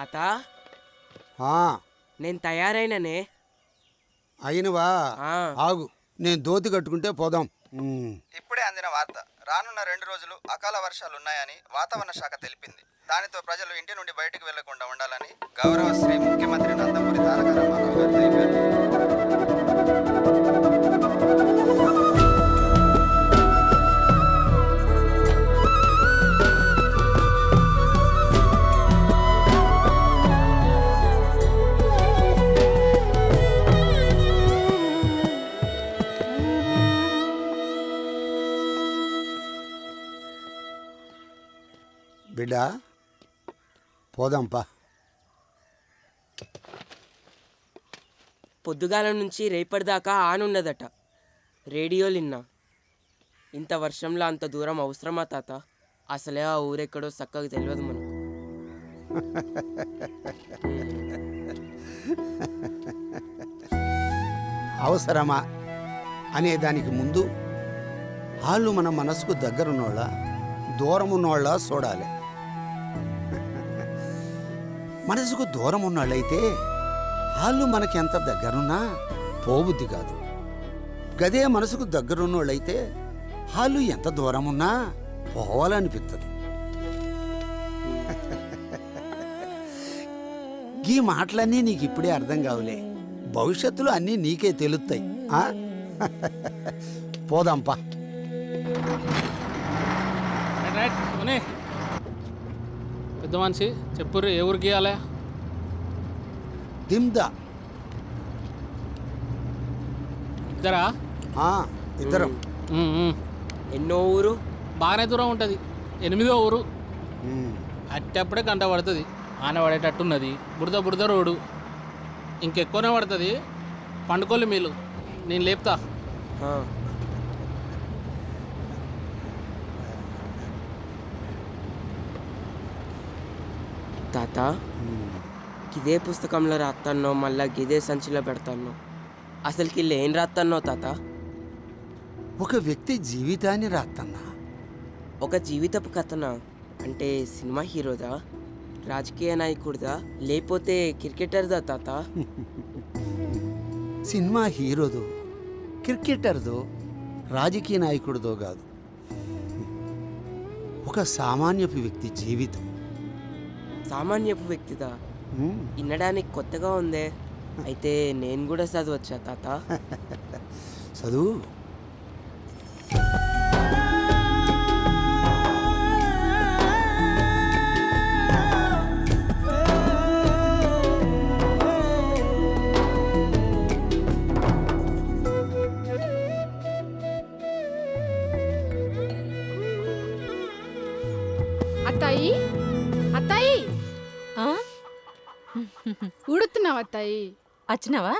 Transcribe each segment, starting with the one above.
తాత ఆ, నేను తయారైననే. అయినవా? ఆ. ఆగు, నేను దోతి కట్టుకుంటే పోదాం. ఇప్పుడే అందిన వార్త. రానున్న 2 రోజులు అకాల వర్షాలు ఉన్నాయని వాతావరణ శాఖ తెలిపింది. దానితో ప్రజలు ఇంటి నుండి బయటకు వెళ్లకుండా ఉండాలని గౌరవ శ్రీ ముఖ్యమంత్రి నందమూరి తారక రామారావు గారు తెలిపారు. బిడ్డ, పోదాంపా. పొద్దుగాల నుంచి రేపటిదాకా ఆనున్నదట. రేడియోలు విన్నా. ఇంత వర్షంలో అంత దూరం అవసరమా తాత? అసలే ఆ ఊరెక్కడో చక్కగా తెలియదు మనకు. అవసరమా అనేదానికి ముందు వాళ్ళు మన మనసుకు దగ్గరున్నోళ్ళ దూరం ఉన్నోళ్ళ చూడాలి. మనసుకు దూరం ఉన్నోళ్ళైతే వాళ్ళు మనకి ఎంత దగ్గరున్నా పోబుద్ది కాదు. గదే మనసుకు దగ్గరున్నోళ్ళైతే వాళ్ళు ఎంత దూరం ఉన్నా పోవాలనిపిస్తుంది. ఈ మాటలన్నీ నీకు ఇప్పుడే అర్థం కావులే, భవిష్యత్తులో అన్నీ నీకే తెలుస్తాయి. పోదాంపా. పెద్ద మనిషి చెప్పుర్రు, ఏ ఊరికి ఇవ్వాలి? దిమ్దా. ఇద్దరా? ఇద్దరం. ఎన్నో ఊరు? బాగానే దూరం ఉంటుంది, 8వ ఊరు. అట్టప్పుడే గంట పడుతుంది. ఆన పడేటట్టున్నది, బురద బురద రోడ్డు. ఇంకెక్కువనే పడుతుంది. పండుకోళ్ళు మీలు, నేను లేపుతా. తాత, గిదే పుస్తకంలో రాస్తానో మళ్ళా గిదే సంచిలో పెడతానో, అసలుకి ఏం రాస్తానో తాత? ఒక వ్యక్తి జీవితాన్ని రాత్తన్నా. ఒక జీవితపు కథనా? అంటే సినిమా హీరోదా, రాజకీయ నాయకుడిదా, లేకపోతే క్రికెటర్దా తాత? సినిమా హీరోదో, క్రికెటర్దో, రాజకీయ నాయకుడిదో కాదు, ఒక సామాన్యపు వ్యక్తి జీవితం. సామాన్యపు వ్యక్తిదా? వినడానికి కొత్తగా ఉందే. అయితే నేను కూడా చదవచ్చా తాత? చదువు. అత్తాయి, అత్తాయి, ఉడుతున్నావు అత్తాయి? వచ్చినావా?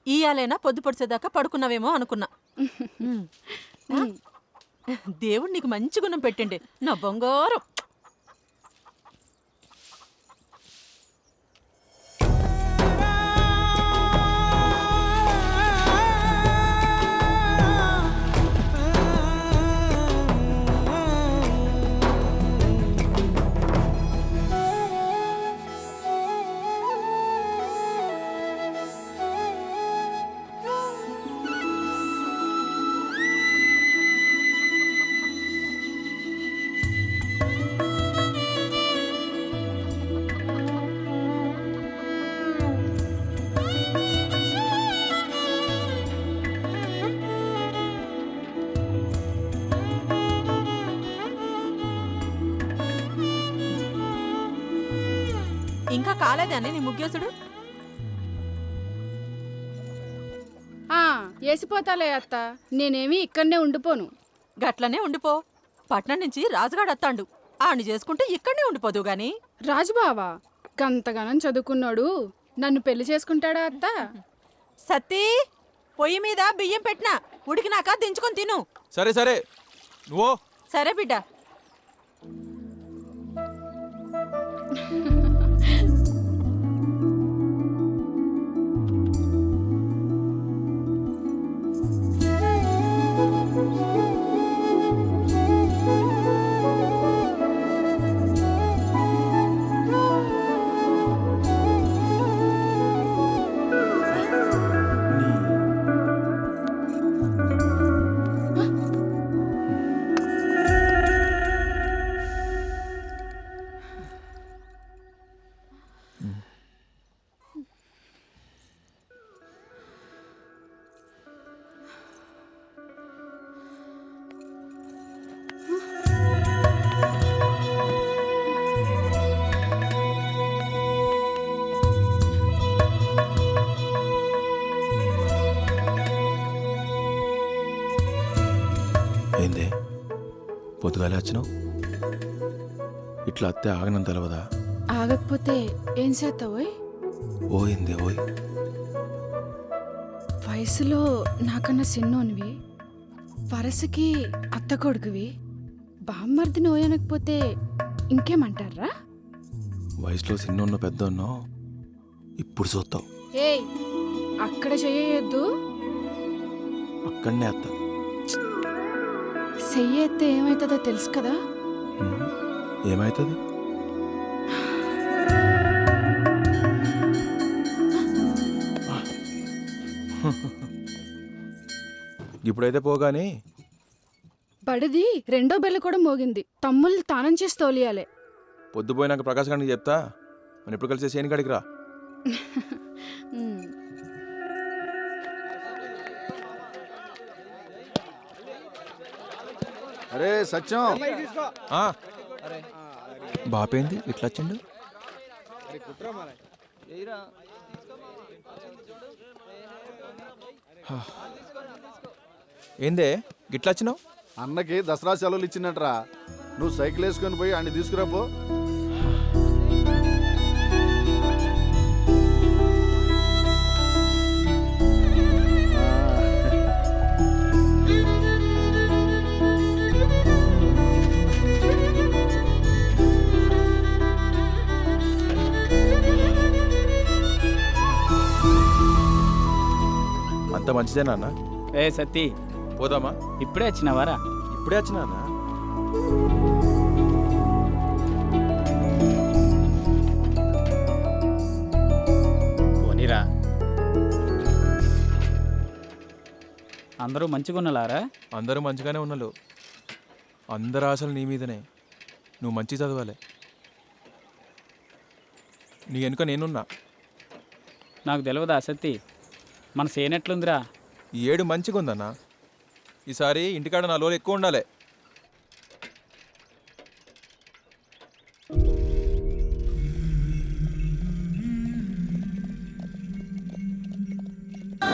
ఇయాలైనా పొద్దు పొడిచేదాకా పడుకున్నావేమో అనుకున్నా. దేవుడు నీకు మంచి గుణం పెట్టండి నా బంగారం. ఇంకా కాలేదాన్ని నీ ముగ్గేసుడు? వేసిపోతాలే అత్త, నేనేమి ఇక్కడనే ఉండిపోను. గట్లనే ఉండిపో. పట్నం నుంచి రాజుగాడు అత్తాండు, ఆడిని చేసుకుంటే ఇక్కడనే ఉండిపోదు గాని. రాజుబావా గంతగానం చదువుకున్నాడు, నన్ను పెళ్లి చేసుకుంటాడా అత్త? సతీ, పొయ్యి మీద బియ్యం పెట్టినా, ఉడికినాక దించుకొని తిను. సరే సరే, నువ్వు సరే బిడ్డ. ఏందే పొద్దుగాలే వచ్చినావు ఇట్లా అత్తే ఆగనం తెలవదా? ఆగకపోతే ఏం చేస్తావోయ్? ఓయిందే ఓయ్. వయసులో నాకన్నా చిన్నోనివి, వరసకి అత్త కొడుకువి, బామ్మర్దిని ఓయనకపోతే ఇంకేమంటారా? వయసులో చిన్నోన్నో పెద్దోన్నో ఇప్పుడు చూస్తావు. ఏయ్, అక్కడ చెయ్యొద్దు. అక్కడనే అత్త. చెయ్యేస్తే ఏమవుతుందో తెలుసు కదా. ఏమవుతుంది? ఇప్పుడైతే పోగాని బడిది రెండో బెల్ల కూడా మోగింది. తమ్ముళ్ళు తానం చేసి తోలియాలే. పొద్దుపోయినాక ప్రకాశ్ గారికి చెప్తా, మనం ఎప్పుడు కలిసి సేని కాడికి రా. అరే సత్యం, బాపేంది ఇట్లా వచ్చిండు? ఏందే గిట్లా వచ్చినావు? అన్నకి దసరా సెలవులు ఇచ్చినట్రా. నువ్వు సైకిల్ వేసుకొని పోయి అన్ని తీసుకురాపో. అంత మంచిదేనా అన్న? ఏ సత్తి, పోదామా? ఇప్పుడే వచ్చినావారా? ఇప్పుడే వచ్చినా అన్న. పోనీరా. అందరూ మంచిగా ఉన్నారా? అందరూ మంచిగానే ఉన్నాడు. అందరు ఆశలు నీ మీదనే. నువ్వు మంచి చదవాలి. నీ వెనుక నేనున్నా. నాకు తెలియదా సత్తి, మన సేనెట్లుందిరా? ఈ ఏడు మంచిగా ఉందన్న. ఈసారి ఇంటికాడ 4 రోజులు ఎక్కువ ఉండాలి.